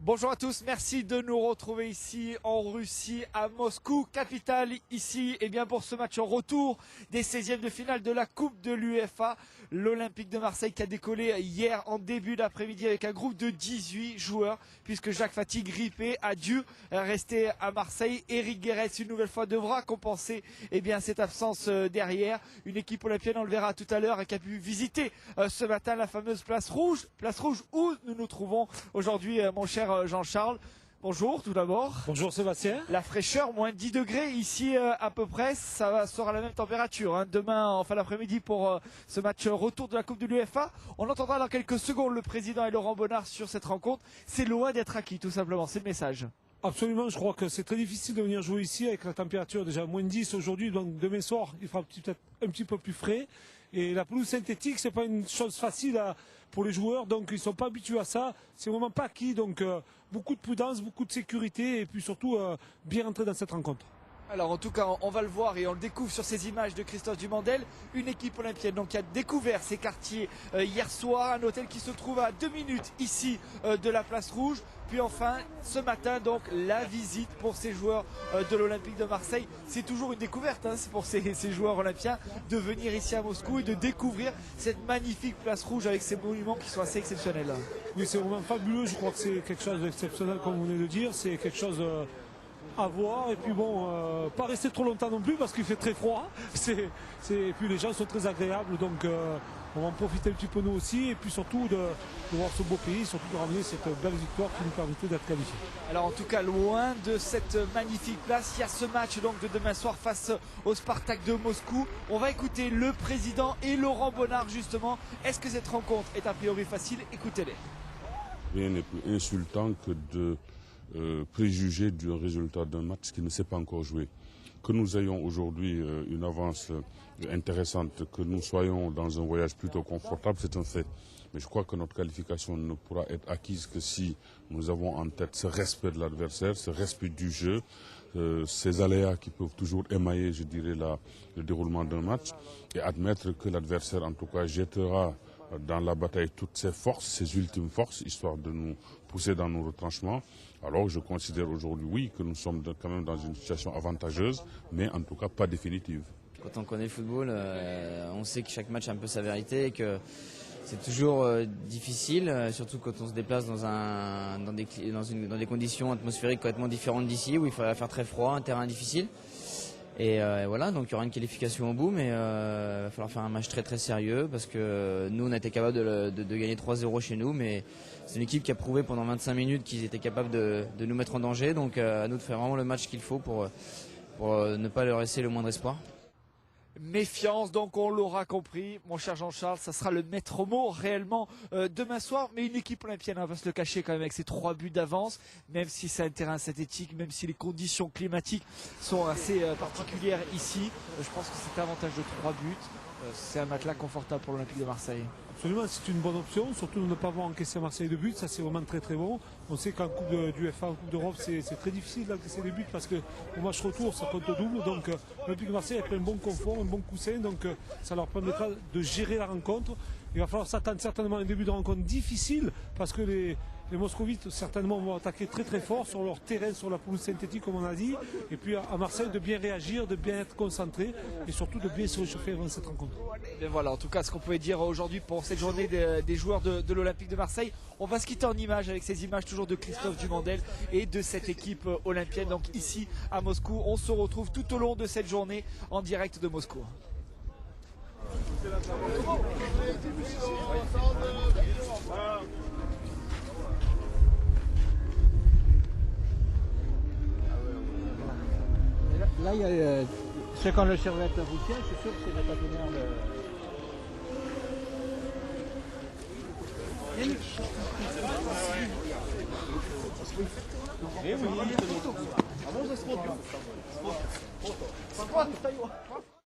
Bonjour à tous, merci de nous retrouver ici en Russie, à Moscou, capitale ici, et bien pour ce match en retour des 16e de finale de la Coupe de l'UEFA. L'Olympique de Marseille qui a décollé hier en début d'après-midi avec un groupe de 18 joueurs, puisque Jacques Fati, grippé, a dû rester à Marseille. Eric Guérez, une nouvelle fois, devra compenser cette absence derrière. Une équipe olympienne, on le verra tout à l'heure, qui a pu visiter ce matin la fameuse place rouge où nous nous trouvons aujourd'hui, mon cher Jean-Charles. Bonjour tout d'abord. Bonjour Sébastien. La fraîcheur, moins 10 degrés ici à peu près, ça sera la même température demain en fin d'après-midi pour ce match retour de la Coupe de l'UEFA. On entendra dans quelques secondes le président et Laurent Bonnard sur cette rencontre. C'est loin d'être acquis tout simplement, c'est le message. Absolument, je crois que c'est très difficile de venir jouer ici avec la température déjà moins 10 aujourd'hui, donc demain soir il fera peut-être un petit peu plus frais. Et la pelouse synthétique, c'est pas une chose facile pour les joueurs, donc ils sont pas habitués à ça. C'est vraiment pas acquis, donc beaucoup de prudence, beaucoup de sécurité et puis surtout bien rentrer dans cette rencontre. Alors en tout cas on va le voir et on le découvre sur ces images de Christophe Dumandel, une équipe olympienne donc qui a découvert ces quartiers hier soir, un hôtel qui se trouve à 2 minutes ici de la place rouge. Puis enfin ce matin donc la visite pour ces joueurs de l'Olympique de Marseille. C'est toujours une découverte pour ces joueurs olympiens de venir ici à Moscou et de découvrir cette magnifique place rouge avec ces monuments qui sont assez exceptionnels. Oui, c'est vraiment fabuleux, je crois que c'est quelque chose d'exceptionnel comme vous venez de le dire, c'est quelque chose à voir et puis bon, pas rester trop longtemps non plus parce qu'il fait très froid et puis les gens sont très agréables, donc on va en profiter un petit peu nous aussi et puis surtout de voir ce beau pays, surtout de ramener cette belle victoire qui nous permettait d'être qualifiés. Alors en tout cas loin de cette magnifique place, il y a ce match donc de demain soir face au Spartak de Moscou. On va écouter le président et Laurent Bonnard justement. Est-ce que cette rencontre est a priori facile? Écoutez-les. Rien n'est plus insultant que de préjuger du résultat d'un match qui ne s'est pas encore joué. Que nous ayons aujourd'hui une avance intéressante, que nous soyons dans un voyage plutôt confortable, c'est un fait. Mais je crois que notre qualification ne pourra être acquise que si nous avons en tête ce respect de l'adversaire, ce respect du jeu, ces aléas qui peuvent toujours émailler, je dirais, le déroulement d'un match, et admettre que l'adversaire, en tout cas, jettera dans la bataille toutes ses forces, ses ultimes forces, histoire de nous pousser dans nos retranchements. Alors je considère aujourd'hui, oui, que nous sommes quand même dans une situation avantageuse, mais en tout cas pas définitive. Quand on connaît le football, on sait que chaque match a un peu sa vérité et que c'est toujours difficile, surtout quand on se déplace dans des conditions atmosphériques complètement différentes d'ici, où il faudra faire très froid, un terrain difficile. Et voilà, donc il y aura une qualification au bout, mais il va falloir faire un match très très sérieux parce que nous on a été capable de gagner 3-0 chez nous, mais c'est une équipe qui a prouvé pendant 25 minutes qu'ils étaient capables de nous mettre en danger, donc à nous de faire vraiment le match qu'il faut pour ne pas leur laisser le moindre espoir. Méfiance, donc on l'aura compris, mon cher Jean-Charles, ça sera le maître mot réellement demain soir, mais une équipe olympienne, on va se le cacher quand même avec ses 3 buts d'avance, même si c'est un terrain synthétique, même si les conditions climatiques sont assez particulières ici, je pense que cet avantage de 3 buts, c'est un matelas confortable pour l'Olympique de Marseille. Absolument, c'est une bonne option, surtout de ne pas avoir encaissé à Marseille de buts, ça c'est vraiment très très bon. On sait qu'en Coupe d'UEFA, en Coupe d'Europe, c'est très difficile d'encaisser des buts parce qu'au match retour, ça compte double. Donc l'Olympique de Marseille a pris un bon confort, un bon coussin, donc ça leur permettra de gérer la rencontre. Il va falloir s'attendre certainement à un début de rencontre difficile parce que les Moscovites certainement vont attaquer très très fort sur leur terrain, sur la pelouse synthétique comme on a dit. Et puis à Marseille de bien réagir, de bien être concentré et surtout de bien se réchauffer avant cette rencontre. Et voilà, en tout cas ce qu'on pouvait dire aujourd'hui pour cette journée des joueurs de l'Olympique de Marseille. On va se quitter en images avec ces images toujours de Christophe Dumandel et de cette équipe olympienne. Donc ici à Moscou, on se retrouve tout au long de cette journée en direct de Moscou. Là, il y a ceux qui ont le survêt routier, je suis sûr que c'est les partenaires de...